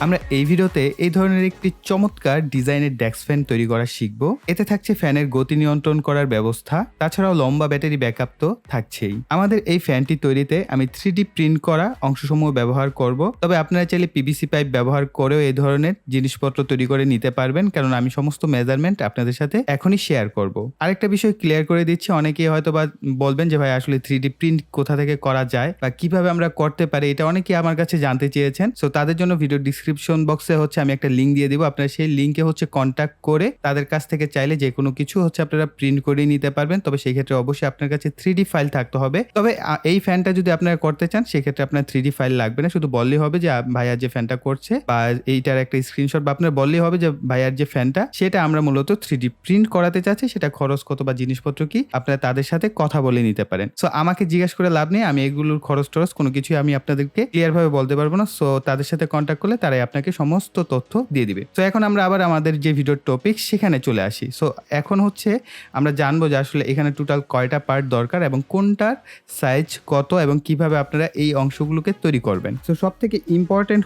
আমরা এই ভিডিওতে এই ধরনের একটি চমৎকার ডিজাইনের ডেস্ক ফ্যান তৈরি করা শিখব। এতে থাকছে ফ্যানের গতি নিয়ন্ত্রণ করার ব্যবস্থা, তাছাড়াও লম্বা ব্যাটারি ব্যাকআপ তো থাকছেই। আমাদের এই ফ্যানটি তৈরিতে আমি 3D প্রিন্ট করা অংশসমূহ ব্যবহার করব, তবে আপনারা চাইলে পিভিসি পাইপ ব্যবহার করেও এই ধরনের জিনিসপত্র তৈরি করে নিতে পারবেন, কারণ আমি সমস্ত মেজারমেন্ট আপনাদের সাথে এখনই শেয়ার করব। আরেকটা বিষয় ক্লিয়ার করে দিচ্ছি, অনেকেই হয়তো বা বলবেন যে ভাই আসলে 3D প্রিন্ট কোথা থেকে করা যায় বা কিভাবে আমরা করতে পারি, এটা অনেকেই আমার কাছে জানতে চেয়েছেন। সো তাদের জন্য ভিডিও ডিসক্রিপশন বক্সে আমি একটা লিঙ্ক দিয়ে দিব, আপনারা সেই লিঙ্কে কন্ট্যাক্ট করে তাদের কাছ থেকে চাইলে যে কোনো কিছু আপনারা প্রিন্ট করে নিতে পারবেন। তবে সেই ক্ষেত্রে অবশ্যই আপনার কাছে 3D ফাইল থাকতে হবে। তবে এই ফ্যানটা যদি আপনারা করতে চান সেক্ষেত্রে আপনার 3D ফাইল লাগবে না, শুধু বললেই হবে যে ভাইয়ার যে ফ্যানটা করছে বা এইটার একটা স্ক্রিনশট বা আপনার বললেই হবে যে ভাইয়ার যে ফ্যানটা সেটা আমরা মূলত 3D প্রিন্ট করাতে চাচ্ছি, সেটা খরচ কত বা জিনিসপত্র কি আপনারা তাদের সাথে কথা বলে নিতে পারেন। সো আমাকে জিজ্ঞেস করে লাভ নেই, আমি এগুলোর খরচ টরচ কোনো কিছুই আমি আপনাদেরকে ক্লিয়ার ভাবে বলতে পারবো না। সো তাদের সাথে কন্ট্যাক্ট করলে তারাই আপনাকে সমস্ত তথ্য দিয়ে দিবে। তো এখন আমরা আবার আমাদের যে ভিডিওর টপিক সেখানে চলে আসি। সো এখন আমরা জানবো যে আসলে এখানে টোটাল কয়টা পার্ট দরকার এবং কোনটার সাইজ কত এবং কিভাবে আপনারা এই অংশগুলোকে তৈরি করবেন। সো সব থেকে ইম্পর্টেন্ট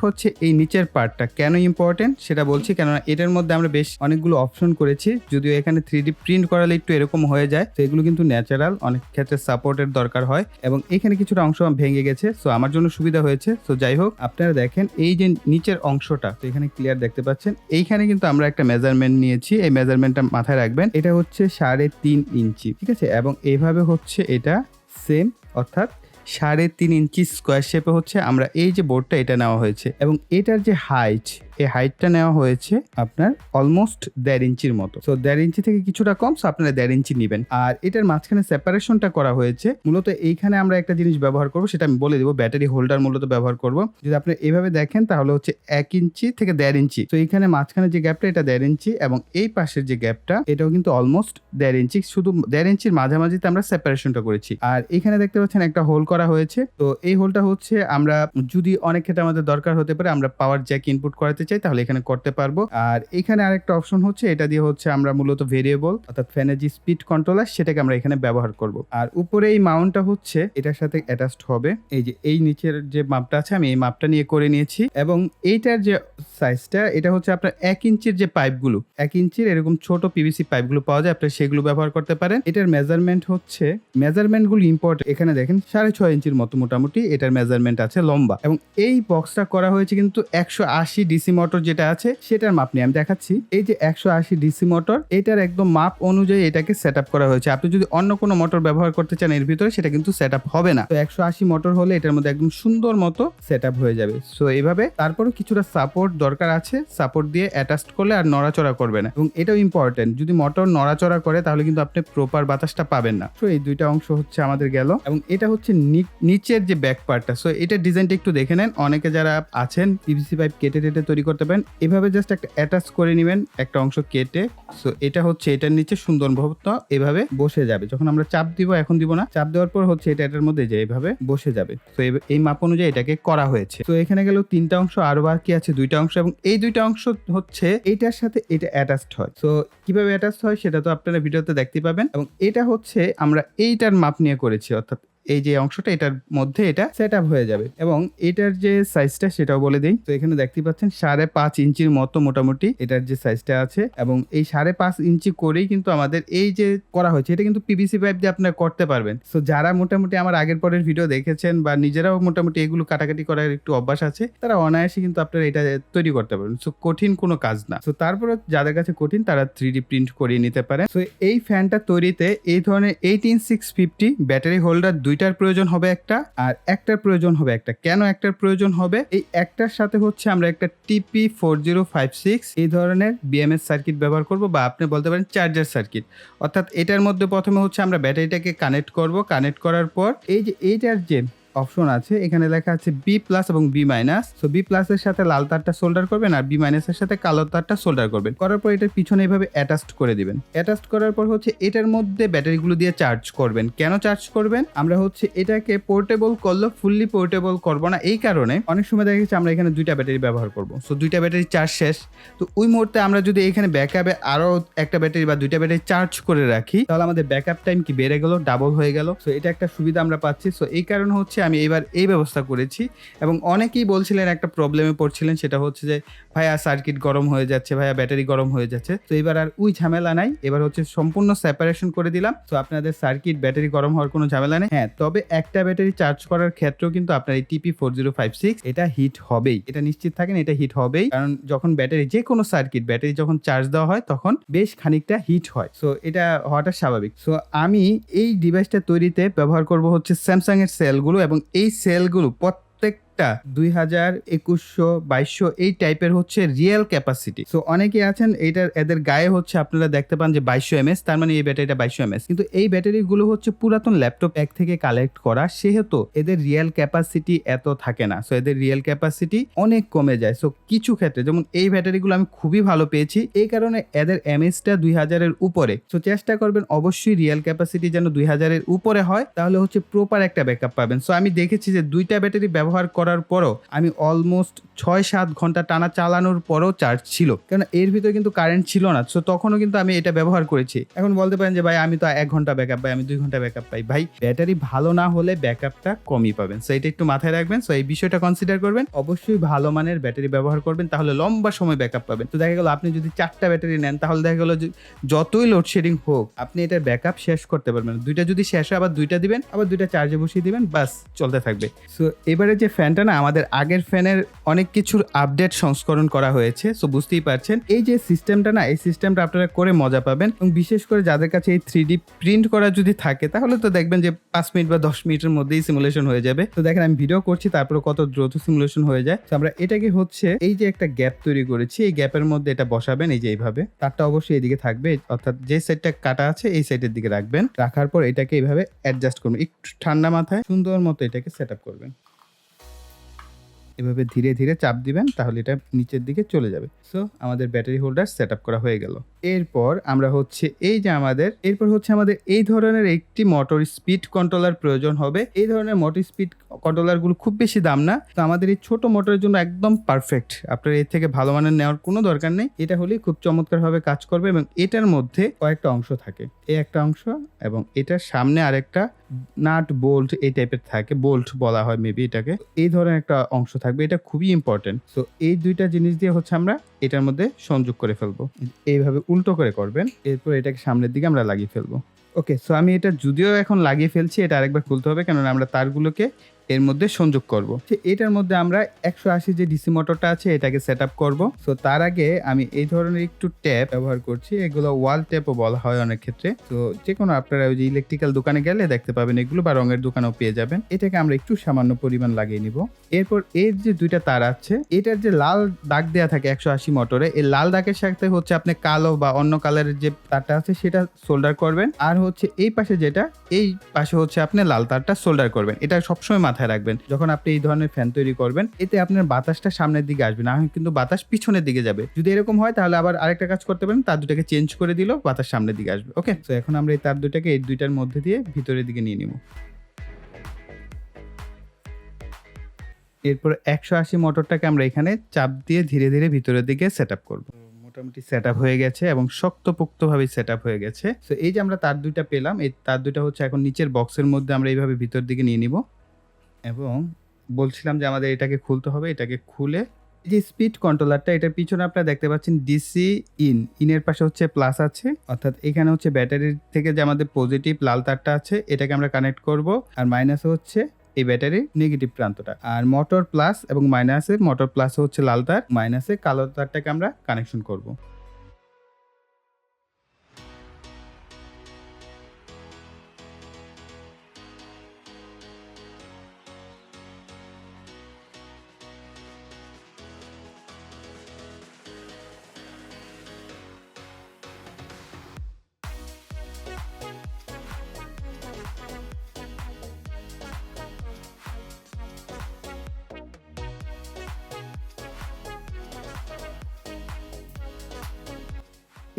এই নিচের পার্টটা। কেন ইম্পর্টেন্ট সেটা বলছি, কেননা এটার মধ্যে আমরা বেশ অনেকগুলো অপশন করেছি, যদিও এখানে 3D প্রিন্ট করালে একটু এরকম হয়ে যায়, তো এগুলো কিন্তু ন্যাচারাল, অনেক ক্ষেত্রে সাপোর্টের দরকার হয় এবং এখানে কিছুটা অংশ ভেঙে গেছে। সো আমার জন্য সুবিধা হয়েছে। সো যাই হোক, আপনারা দেখেন এই যে নিচের অংশটা, তো এখানে ক্লিয়ার দেখতে পাচ্ছেন, এইখানে কিন্তু আমরা একটা মেজারমেন্ট নিয়েছি। এই মেজারমেন্টটা মাথায় রাখবেন, এটা 3.5 ইঞ্চি, ঠিক আছে, এবং এইভাবে এটা সেম, অর্থাৎ 3.5 ইঞ্চি স্কোয়ার শেপে আমরা এই যে বোর্ডটা এটা নেওয়া হয়েছে এবং এটার যে হাইট, এই হাইটটা নেওয়া হয়েছে আপনার অলমোস্ট 1.5 ইঞ্চির মতো। সো 1.5 ইঞ্চি থেকে কিছুটা কম, সো আপনারা 1.5 ইঞ্চি নেবেন। আর এটার মাঝখানে সেপারেশনটা করা হয়েছে মূলত এইখানে আমরা একটা জিনিস ব্যবহার করব, সেটা আমি বলে দিব, ব্যাটারি হোল্ডার মূলত ব্যবহার করব। যদি আপনি এভাবে দেখেন তাহলে 1 ইঞ্চি থেকে 1.5 ইঞ্চি। তো এইখানে মাঝখানে যে গ্যাপটা এটা 1.5 ইঞ্চি এবং এই পাশের যে গ্যাপটা এটাও কিন্তু অলমোস্ট 1.5 ইঞ্চি, শুধু 1.5 ইঞ্চির মাঝামাঝিতে আমরা সেপারেশনটা করেছি। আর এখানে দেখতে পাচ্ছেন একটা হোল করা হয়েছে। তো এই হোলটা আমরা যদি অনেক ক্ষেত্রে আমাদের দরকার হতে পারে, আমরা পাওয়ার জ্যাক ইনপুট করাতে চাই, তাহলে এখানে করতে পারবো। আর এখানে আরেকটা অপশন এটা দিয়ে আমরা মূলত ভেরিয়েবল, অর্থাৎ ফ্যানের যে স্পিড কন্ট্রোলার সেটাকে আমরা এখানে ব্যবহার করব। আর উপরে এই মাউন্টটা এটার সাথে অ্যাটাচড হবে। এই যে এই নিচের যে মাপটা আছে আমি এই মাপটা নিয়ে করে নিয়েছি এবং এইটার যে সাইজটা এটা আপনার 1 ইঞ্চির যে পাইপগুলো, 1 ইঞ্চির এরকম ছোট পিভিসি পাইপগুলো পাওয়া যায়, আপনারা সেগুলো ব্যবহার করতে পারেন। এটার মেজারমেন্টগুলো ইম্পর্টেন্ট। এখানে দেখেন 6.5 ইঞ্চির মতো মোটামুটি এটার মেজারমেন্ট আছে লম্বা, এবং এই বক্সটা করা হয়েছে কিন্তু 180 ডিসি মোটর যেটা আছে সেটার মাপ নিয়ে আমি দেখাচ্ছি। এই যে 180 ডিসি মোটর, এটার একদম মাপ অনুযায়ী এটাকে সেট আপ করা হয়েছে। আপনি যদি অন্য কোনো মোটর ব্যবহার করতে চান এর ভিতরে, সেটা কিন্তু সেট আপ হবে না। তো 180 মোটর হলে এটার মধ্যে একদম সুন্দর মতো সেট আপ হয়ে যাবে। সো এইভাবে, তারপরে কিছুটা সাপোর্ট দরকার আছে, সাপোর্ট দিয়ে অ্যাটাচ করলে আর নড়াচড়া করবে না। এবং এটাও ইম্পর্টেন্ট, যদি মোটর নড়াচড়া করে তাহলে কিন্তু আপনি প্রপার বাতাসটা পাবেন না। তো এই দুইটা অংশ আমাদের গেল, এবং এটা নিচের যে ব্যাক পার্টটা। সো এটার ডিজাইনটা একটু দেখে নেন। অনেকে যারা আছেন পিভিসি পাইপ কেটে তৈরি করতে পারেন, এভাবে জাস্ট একটা অ্যাটাচ করে নেবেন একটা অংশ কেটে। সো এটা এটার নিচে সুন্দর ভাবে এভাবে বসে যাবে। যখন আমরা চাপ দিব, এখন দিব না, চাপ দেওয়ার পর এটার মধ্যে যে এভাবে বসে যাবে। তো এই মাপ অনুযায়ী এটাকে করা হয়েছে। তো এখানে গেল 3টা অংশ, আরো বাকি আছে 2টা অংশ, এবং এই 2টা অংশ এইটার সাথে এটা অ্যাটাচড হয়। তো কিভাবে অ্যাটাচড হয় সেটা তো আপনারা ভিডিওতে দেখতে পাবেন। এবং এটা আমরা এইটার মাপ নিয়ে করেছি, অর্থাৎ এই যে অংশটা এটার মধ্যে এটা সেট আপ হয়ে যাবে। এবং এটার যে সাইজটা সেটাও বলে দিই। তো এখানে দেখতে পাচ্ছেন 5.5 ইঞ্চির মতো মোটামুটি এটার যে সাইজটা আছে, এবং এই 5.5 ইঞ্চি করেই কিন্তু আমাদের এই যে করা হয়েছে, এটা কিন্তু পিভিসি পাইপ দিয়ে আপনারা করতে পারবেন। তো যারা মোটামুটি আমার আগের পরের ভিডিও দেখেছেন বা নিজেরাও মোটামুটি এগুলো কাটাকাটি করার একটু অভ্যাস আছে, তারা অনায়াসে কিন্তু আপনারা এটা তৈরি করতে পারবেন। সো কঠিন কোনো কাজ না। তো তারপরে যাদের কাছে কঠিন তারা 3D প্রিন্ট করিয়ে নিতে পারেন। তো এই ফ্যানটা তৈরিতে এই ধরনের 18650 ব্যাটারি হোল্ডার দুইটার প্রয়োজন হবে একটা, আর একটার প্রয়োজন হবে একটা। কেন একটার প্রয়োজন হবে? এই একটার সাথে আমরা একটা TP4056 এই ধরনের বিএমএস সার্কিট ব্যবহার করব, বা আপনি বলতে পারেন চার্জার সার্কিট। অর্থাৎ এটার মধ্যে প্রথমে আমরা ব্যাটারিটাকে কানেক্ট করব। কানেক্ট করার পর এই যে এইটার যে অপশন আছে, এখানে লেখা আছে B+ এবং B-। সো B+ এর সাথে লাল তারটা সোল্ডার করবেন, আর B- এর সাথে কালো তারটা সোল্ডার করবেন। করার পর এটার পিছনে এইভাবে অ্যাটাচড করে দিবেন। অ্যাটাচড করার পর এটার মধ্যে ব্যাটারিগুলো দিয়ে চার্জ করবেন। কেন চার্জ করবেন? আমরা এটাকে পোর্টেবল করলে ফুললি পোর্টেবল করব না, এই কারণে অনেক সময় দেখা গেছে আমরা এখানে 2টা ব্যাটারি ব্যবহার করব। সো 2টা ব্যাটারি চার্জ শেষ, তো ওই মুহূর্তে আমরা যদি এখানে ব্যাকআপে আরো একটা ব্যাটারি বা 2টা ব্যাটারি চার্জ করে রাখি, তাহলে আমাদের ব্যাকআপ টাইম কি বেড়ে গেল, ডাবল হয়ে গেল। সো এটা একটা সুবিধা আমরা পাচ্ছি। সো এই কারণে আমি এইবার এই ব্যবস্থা করেছি। এবং অনেকেই বলছিলেন একটা প্রবলেমে পড়ছিলেন, সেটা হচ্ছে যে ভাইয়া সার্কিট গরম হয়ে যাচ্ছে, ভাইয়া ব্যাটারি গরম হয়ে যাচ্ছে। তো এবার আর ওই ঝামেলা নাই, এবার হচ্ছে সম্পূর্ণ সেপারেশন করে দিলাম। তো আপনাদের সার্কিট ব্যাটারি গরম হওয়ার কোনো ঝামেলা নেই। হ্যাঁ, তবে একটা ব্যাটারি চার্জ করার ক্ষেত্রেও কিন্তু আপনার এই TP4056 এটা হিট হবেই, এটা নিশ্চিত থাকেন, এটা হিট হবেই। কারণ যখন ব্যাটারি, যে কোনো সার্কিট ব্যাটারি যখন চার্জ দেওয়া হয় তখন বেশ খানিকটা হিট হয়। সো এটা হওয়াটা স্বাভাবিক। সো আমি এই ডিভাইসটা তৈরিতে ব্যবহার করব হচ্ছে স্যামসাং এর সেলগুলো, এবং এই সেলগুলো প্রত্যেকটা 2000, 2100, 2200 এই টাইপের হচ্ছে রিয়েল ক্যাপাসিটি। সো অনেকে আছেন এদের গায়ে হচ্ছে আপনারা দেখতে পান যে 2200 mAh, তার মানে এই ব্যাটারিটা 2200 mAh, কিন্তু এই ব্যাটারিগুলো হচ্ছে পুরাতন ল্যাপটপ এক থেকে কালেক্ট করা, সেহেতু এদের রিয়েল ক্যাপাসিটি এত থাকে না। সো এদের রিয়েল ক্যাপাসিটি অনেক কমে যায়। সো কিছু ক্ষেত্রে, যেমন এই ব্যাটারিগুলো আমি খুবই ভালো পেয়েছি, এই কারণে এদের এমএসটা 2000 এর উপরে। সো চেষ্টা করবেন অবশ্যই রিয়েল ক্যাপাসিটি যেন 2000 এর উপরে হয়, তাহলে হচ্ছে প্রপার একটা ব্যাকআপ পাবেন। সো আমি দেখেছি যে দুইটা ব্যাটারি ব্যবহার করার পরও আমি অলমোস্ট 6-7 ঘন্টা টানা চালানোর পরও চার্জ ছিল, কারণ এর ভিতরে কিন্তু কারেন্ট ছিল না। সো তখনও কিন্তু আমি এটা ব্যবহার করেছি। এখন বলতে পারেন যে ভাই আমি তো 1 ঘন্টা ব্যাকআপ পাই, আমি 2 ঘন্টা ব্যাকআপ পাই। ভাই ব্যাটারি ভালো না হলে ব্যাকআপটা কমই পাবেন। সো এটা একটু মাথায় রাখবেন। সো এই বিষয়টা কনসিডার করবেন। অবশ্যই ভালো মানের ব্যাটারি ব্যবহার করবেন, তাহলে লম্বা সময় ব্যাকআপ পাবেন। তো দেখা গেল আপনি যদি 4টা ব্যাটারি নেন, তাহলে দেখা গেল যতই লোডশেডিং হোক আপনি এটার ব্যাকআপ শেষ করতে পারবেন। দুইটা যদি শেষ হয় আবার দুইটা দিবেন, আবার দুইটা চার্জে বসিয়ে দিবেন, বাস চলতে থাকবে। সো এবারে যে ফ্যানটা না, আমাদের আগের ফ্যানের অনেক কিছুর আপডেট সংস্করণ করা হয়েছে। সো বুঝতেই পারছেন এই যে সিস্টেমটা না, এই সিস্টেমটা আপনারা করে মজা পাবেন। এবং বিশেষ করে যাদের কাছে এই 3D প্রিন্ট করা যদি থাকে, তাহলে তো দেখবেন যে 5 মিনিট বা 10 মিনিটের মধ্যেই সিমুলেশন হয়ে যাবে। তো দেখেন আমি ভিডিও করছি, তারপরে কত দ্রুত সিমুলেশন হয়ে যায়। তো আমরা এটাকে হচ্ছে এই যে একটা গ্যাপ তৈরি করেছি, এই গ্যাপের মধ্যে এটা বসাবেন, এই যে এইভাবে। তারটা অবশ্যই এইদিকে থাকবে, অর্থাৎ যে সাইডটা কাটা আছে এই সাইডের দিকে রাখবেন। রাখার পর এটাকে এইভাবে অ্যাডজাস্ট করবেন, একটু ঠান্ডা মাথায় সুন্দর মতো এটাকে সেট আপ করবেন। এভাবে ধীরে ধীরে চাপ দিবেন, তাহলে এটা নিচের দিকে চলে যাবে। সো আমাদের ব্যাটারি হোল্ডার সেট আপ করা হয়ে গেল। এরপর আমরা হচ্ছে এরপর হচ্ছে আমাদের এই ধরনের একটি মোটর স্পিড কন্ট্রোলার প্রয়োজন হবে। এই ধরনের মোটর স্পিড কন্ট্রোলারগুলো খুব বেশি দাম না, তো আমাদের এই ছোট মোটরের জন্য একদম পারফেক্ট। আপনার এর থেকে ভালো মানের নেওয়ার কোনো দরকার নেই, এটা হলেই খুব চমৎকারভাবে কাজ করবে। এবং এটার মধ্যে কয়েকটা অংশ থাকে, এই একটা অংশ এবং এটার সামনে আরেকটা নাট বোল্ট এই টাইপের থাকে, বোল্ট বলা হয় মেবি এটাকে। এই ধরনের একটা অংশ থাকবে, এটা খুবই ইম্পর্টেন্ট। সো এই দুইটা জিনিস দিয়ে হচ্ছে আমরা এটার মধ্যে সংযোগ করে ফেলবো। এইভাবে উল্টো করে করবেন, এরপর এটাকে সামনের দিকে আমরা লাগিয়ে ফেলবো। ওকে, সো আমি এটা যদিও এখন লাগিয়ে ফেলছি, এটা আরেকবার খুলতে হবে, কেননা আমরা তারগুলোকে এর মধ্যে সংযোগ করব। এটার মধ্যে আমরা 180 যে ডিসি মোটরটা আছে এটাকে সেট আপ করবো। সো তার আগে আমি এই ধরনের একটু ট্যাপ ব্যবহার করছি, এগুলো ওয়াল ট্যাপও বলা হয় অনেক ক্ষেত্রে। তো যে কোনো আপনারা ওই যে ইলেকট্রিক্যাল দোকানে গেলে দেখতে পাবেন এগুলো, বা রঙের দোকানেও পেয়ে যাবেন। এটাকে আমরা একটু সামান্য পরিমাণ লাগিয়ে নিব। এরপর এর যে দুইটা তার আছে, এটার যে লাল দাগ দেওয়া থাকে 180 মোটরে, এই লাল দাগের সাথে হচ্ছে আপনি কালো বা অন্য কালারের যে তারটা আছে সেটা সোল্ডার করবেন। আর হচ্ছে এই পাশে এই পাশে হচ্ছে আপনি লাল তারটা সোল্ডার করবেন। এটা সবসময় মাথায় রাখবেন যখন আপনি এই ধরনের ফ্যান তৈরি করবেন, এতে আপনার বাতাসটা সামনের দিকে আসবে না, কিন্তু বাতাস পিছনের দিকে যাবে। যদি এরকম হয় তাহলে আবার আরেকটা কাজ করতে পারেন, তার দুটাকে চেঞ্জ করে দিলেও বাতাস সামনের দিকে আসবে। ওকে, তো এখন আমরা এই তার দুটাকে এই দুইটার মধ্যে দিয়ে ভিতরের দিকে নিয়ে নিব। এরপর 180 মোটরটাকে আমরা এখানে চাপ দিয়ে ধীরে ধীরে ভিতরের দিকে সেট আপ করবো। মোটামুটি সেট আপ হয়ে গেছে এবং শক্তপোক্তভাবে সেট আপ হয়ে গেছে। তো এই যে আমরা তার দুইটা পেলাম, এই তার দুইটা হচ্ছে এখন নিচের বক্সের মধ্যে আমরা এইভাবে ভিতর দিকে নিয়ে নিব। এবং বলছিলাম যে আমাদের এটাকে খুলতে হবে, এটাকে খুলে যে স্পিড কন্ট্রোলারটা, এটার পিছনে আপনারা দেখতে পাচ্ছেন ডিসি ইনের পাশে হচ্ছে প্লাস আছে, অর্থাৎ এখানে হচ্ছে ব্যাটারির থেকে যে আমাদের পজিটিভ লাল তারটা আছে এটাকে আমরা কানেক্ট করব, আর মাইনাসে হচ্ছে এই ব্যাটারির নেগেটিভ প্রান্তটা। আর মোটর প্লাস এবং মাইনাসে, মোটর প্লাসে হচ্ছে লাল তার, মাইনাসে কালো তারটাকে আমরা কানেকশন করব।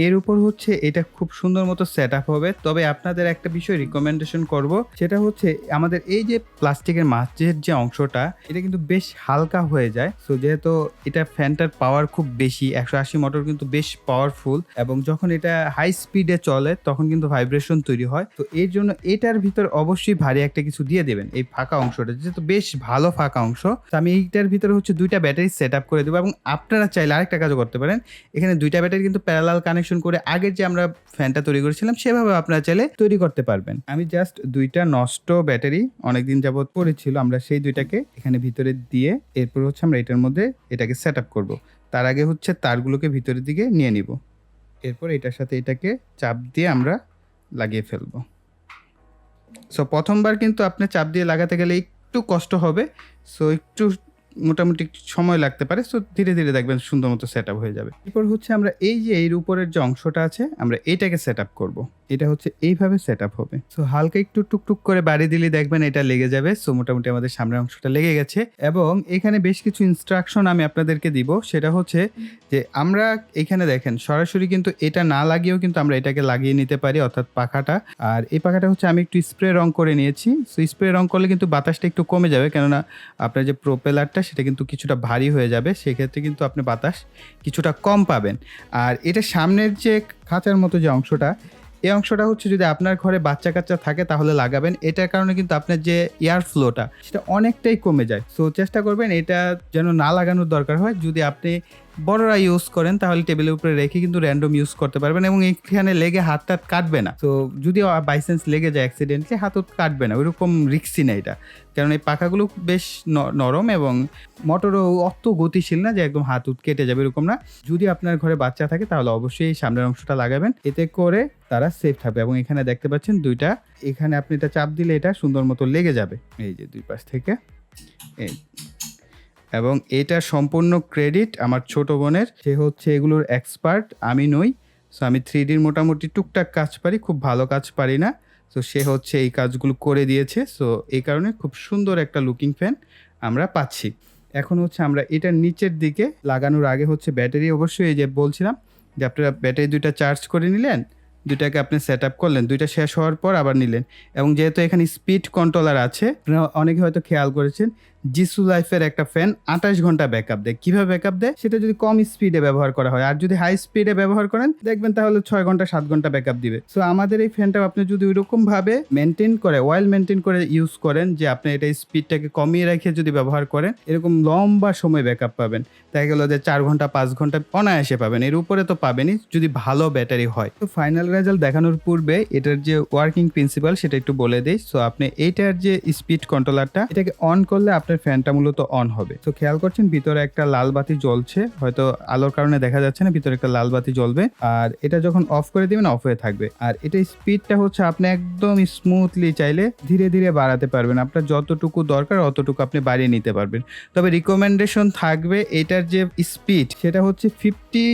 এর উপর হচ্ছে এটা খুব সুন্দর মতো সেট আপ হবে। তবে আপনাদের একটা বিষয় রিকমেন্ডেশন করব, সেটা হচ্ছে আমাদের এই যে প্লাস্টিকের মাঝের যে অংশটা, এটা কিন্তু বেশ হালকা হয়ে যায়। সো যেহেতু এটা ফ্যানটার পাওয়ার খুব বেশি, 180 মোটর কিন্তু বেশ পাওয়ারফুল, এবং যখন এটা হাই স্পিডে চলে তখন কিন্তু ভাইব্রেশন তৈরি হয়। তো এর জন্য এটার ভিতর অবশ্যই ভারী একটা কিছু দিয়ে দেবেন, এই ফাঁকা অংশটা যেহেতু বেশ ভালো ফাঁকা অংশ। তো আমি এইটার ভিতরে হচ্ছে 2টা ব্যাটারি সেট আপ করে দেবো, এবং আপনারা চাইলে আরেকটা কাজও করতে পারেন। এখানে 2টা ব্যাটারি কিন্তু প্যারালাল কানেকশন করে আগের যে আমরা ফ্যানটা তৈরি করেছিলাম সেভাবে আপনারা চাইলে তৈরি করতে পারবেন। আমি জাস্ট 2টা নষ্ট ব্যাটারি অনেকদিন যাবত পড়েছিল, আমরা সেই 2টাকে এখানে ভিতরে দিয়ে এরপর হচ্ছে আমরা এটার মধ্যে এটাকে সেট আপ করবো। তার আগে হচ্ছে তারগুলোকে ভিতরের দিকে নিয়ে নিব, এরপর এটার সাথে এটাকে চাপ দিয়ে আমরা লাগিয়ে ফেলবো। সো প্রথমবার কিন্তু আপনি চাপ দিয়ে লাগাতে গেলে একটু কষ্ট হবে, সো একটু মোটামুটি সময় লাগতে পারে। সো ধীরে ধীরে দেখবেন সুন্দর মতো সেট আপ হয়ে যাবে। এরপর হচ্ছে আমরা এই যে এর উপরের যে অংশটা আছে আমরা এইটাকে সেট আপ করবো। এটা হচ্ছে এইভাবে সেট আপ হবে। সো হালকা একটু টুকটুক করে বাড়ি দিলে দেখবেন এটা লেগে যাবে। সো মোটামুটি আমাদের সামনের অংশটা লেগে গেছে, এবং এখানে বেশ কিছু ইনস্ট্রাকশন আমি আপনাদেরকে দিব। সেটা হচ্ছে যে আমরা এখানে দেখেন সরাসরি কিন্তু এটা না লাগিয়েও কিন্তু আমরা এটাকে লাগিয়ে নিতে পারি, অর্থাৎ পাখাটা। আর এই পাখাটা হচ্ছে আমি একটু স্প্রে রং করে নিয়েছি। সো স্প্রে রং করলে কিন্তু বাতাসটা একটু কমে যাবে, কেননা আপনার যে প্রোপেলারটা সেটা কিন্তু কিছুটা ভারী হয়ে যাবে, সেক্ষেত্রে কিন্তু আপনি বাতাস কিছুটা কম পাবেন। আর এটা সামনের যে খাঁচার মতো যে অংশটা, এই অংশটা হচ্ছে যদি আপনার ঘরে বাচ্চা কাচ্চা থাকে তাহলে লাগাবেন। এটার কারণে কিন্তু আপনার যে এয়ার ফ্লোটা সেটা অনেকটাই কমে যায়। সো চেষ্টা করবেন এটা যেন না লাগানোর দরকার হয়। যদি আপনি বড়রা ইউজ করেন তাহলে টেবিলের উপরে রেখে কিন্তু র্যান্ডম ইউজ করতে পারবেন, এবং এখানে লেগে হাত টাত কাটবে না। তো যদি বাইসেন্স লেগে যায় অ্যাক্সিডেন্টলি, হাত কাটবে না, ওইরকম রিস্কি না এটা। কারণ এই পাখাগুলো বেশ নরম, এবং মোটরও অত গতিশীল না যে একদম হাত কেটে যাবে, এরকম না। যদি আপনার ঘরে বাচ্চা থাকে তাহলে অবশ্যই এই সামনের অংশটা লাগাবেন, এতে করে তারা সেফ থাকবে। এবং এখানে দেখতে পাচ্ছেন 2টা, এখানে আপনি এটা চাপ দিলে এটা সুন্দর মতো লেগে যাবে, এই যে 2 পাশ থেকে এই। এবং এটা সম্পূর্ণ ক্রেডিট আমার ছোট বোনের, সে হচ্ছে এগুলোর এক্সপার্ট, আমি নই। সো আমি 3Dর মোটামুটি টুকটাক কাজ পারি, খুব ভালো কাজ পারি না। সো সে হচ্ছে এই কাজগুলো করে দিয়েছে। সো এই কারণে খুব সুন্দর একটা লুকিং ফ্যান আমরা পাচ্ছি। এখন হচ্ছে আমরা এটার নিচের দিকে লাগানোর আগে হচ্ছে ব্যাটারি, অবশ্যই এই যে বলছিলাম যে আপনারা ব্যাটারি 2টা চার্জ করে নিলেন, 2টাকে আপনি সেট আপ করলেন, 2টা শেষ হওয়ার পর আবার নিলেন। এবং যেহেতু এখানে স্পিড কন্ট্রোলার আছে, আপনারা অনেকে হয়তো খেয়াল করেছেন জিসু লাইফের একটা ফ্যান 28 ঘন্টা ব্যাকআপ দেয়। কিভাবে ব্যাকআপ দেয় সেটা যদি কম স্পিডে ব্যবহার করা হয়, আর যদি হাই স্পিডে ব্যবহার করেন দেখবেন তাহলে 6 ঘন্টা 7 ঘন্টা ব্যাকআপ দিবে। সো আমাদের এই ফ্যানটাও আপনি যদি ওইরকম ভাবে মেনটেন করে, ওয়েল মেনটেন করে ইউজ করেন, যে আপনি এটা স্পিডটাকে কমিয়ে রেখে যদি ব্যবহার করেন, এরকম লম্বা সময় ব্যাকআপ পাবেন। দেখা গেল যে 4 ঘন্টা 5 ঘন্টা অনায়াসে পাবেন, এর উপরে তো পাবেনই যদি ভালো ব্যাটারি হয়। তো ফাইনাল রেজাল্ট দেখানোর পূর্বে এটার যে ওয়ার্কিং প্রিন্সিপাল সেটা একটু বলে দেই। সো আপনি এইটার যে স্পিড কন্ট্রোলারটা, এটাকে অন করলে আপনার ফ্যানটা মূলত অন হবে। তো খেয়াল করছেন ভিতরে একটা লাল বাতি জ্বলছে, হয়তো আলোর কারণে দেখা যাচ্ছে না, ভিতরে একটা লাল বাতি জ্বলবে। আর এটা যখন অফ করে দিবেন অফ হয়ে থাকবে। আর এটা স্পিডটা হচ্ছে আপনি একদম স্মুথলি চাইলে ধীরে ধীরে বাড়াতে পারবেন, আপনার যতটুকু দরকার অতটুকু আপনি বাড়িয়ে নিতে পারবেন। তবে রিকমেন্ডেশন থাকবে এটার যে স্পিড সেটা হচ্ছে 50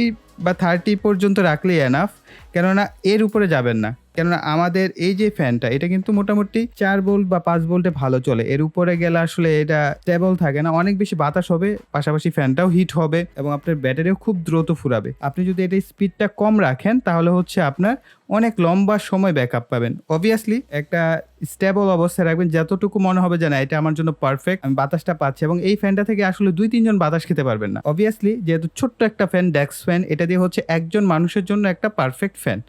বা 30 পর্যন্ত রাখলেই এনাফ, কেননা এর উপরে যাবেন না। কেননা আমাদের এই যে ফ্যানটা এটা কিন্তু মোটামুটি 4 ভোল্ট বা 5 ভোল্টে ভালো চলে, এর উপরে গেলে আসলে এটা স্টেবল থাকে না, অনেক বেশি বাতাস হবে, পাশাপাশি ফ্যানটাও হিট হবে, এবং আপনার ব্যাটারিও খুব দ্রুত ফুরাবে। আপনি যদি এটা স্পিডটা কম রাখেন তাহলে হচ্ছে আপনার অনেক লম্বা সময় ব্যাকআপ পাবেন। অবভিয়াসলি একটা স্টেবল অবস্থায় রাখবেন, যতটুকু মনে হবে যে না এটা আমার জন্য পারফেক্ট, আমি বাতাসটা পাচ্ছি। এবং এই ফ্যানটা থেকে আসলে 2-3 জন বাতাস খেতে পারবেন না। অবভিয়াসলি যেহেতু ছোট্ট একটা ফ্যান, ডেস্ক ফ্যান, এটা দিয়ে হচ্ছে একজন মানুষের জন্য একটা পারফেক্ট ফ্যান।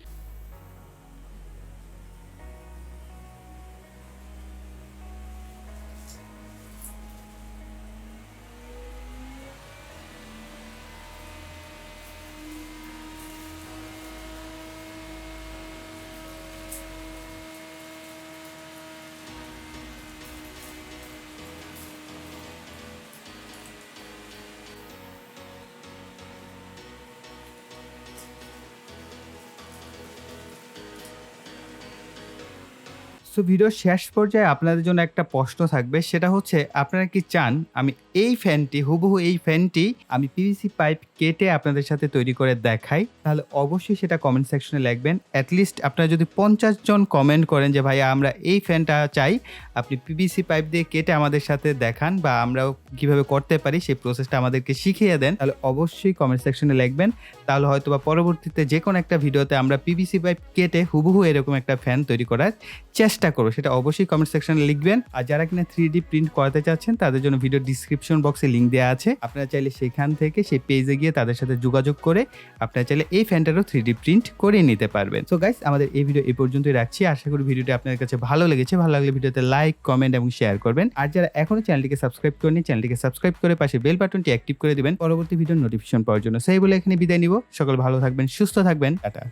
সো ভিডিও শেষ পর্যায়ে আপনাদের জন্য একটা প্রশ্ন থাকবে, সেটা হচ্ছে আপনারা কি চান আমি এই ফ্যানটি হুবহু এই ফ্যানটি আমি পিভিসি পাইপ কেটে আপনাদের সাথে তৈরি করে দেখাই, তাহলে অবশ্যই সেটা কমেন্ট সেকশনে লিখবেন। অ্যাটলিস্ট আপনারা যদি 50 জন কমেন্ট করেন যে ভাইয়া আমরা এই ফ্যানটা চাই, আপনি পিভিসি পাইপ দিয়ে কেটে আমাদের সাথে দেখান বা আমরাও কিভাবে করতে পারি সেই প্রসেসটা আমাদেরকে শিখিয়ে দেন, তাহলে অবশ্যই কমেন্ট সেকশনে লিখবেন। তাহলে হয়তো বা পরবর্তীতে যে কোনো একটা ভিডিওতে আমরা পিভিসি পাইপ কেটে হুবহু এরকম একটা ফ্যান তৈরি করার চেষ্টা করব, সেটা অবশ্যই কমেন্ট সেকশনে লিখবেন। আর যারা কিনা 3D প্রিন্ট করাতে চাচ্ছেন তাদের জন্য ভিডিও ডিসক্রিপশন বক্সে লিঙ্ক দেওয়া আছে, আপনারা চাইলে সেখান থেকে সেই পেজে গিয়ে তাদের সাথে যোগাযোগ করে আপনারা চাইলে এই ফ্যানটারও 3D প্রিন্ট করে নিতে পারবেন। সো গাইস, আমাদের এই ভিডিও এই পর্যন্তই রাখছি। আশা করি ভিডিওটি আপনাদের কাছে ভালো লেগেছে। ভালো লাগলে ভিডিওতে লাইক, কমেন্ট এবং শেয়ার করবেন। আর যারা এখনো চ্যানেলটিকে সাবস্ক্রাইব করেনি, চ্যানেলটিকে সাবস্ক্রাইব করে পাশে বেল বাটনটি অ্যাক্টিভ করে দিবেন পরবর্তী ভিডিওর নোটিফিকেশন পাওয়ার জন্য। সেই বলে এখানে বিদায় নিব। সকল ভালো থাকবেন, সুস্থ থাকবেন, টাটা।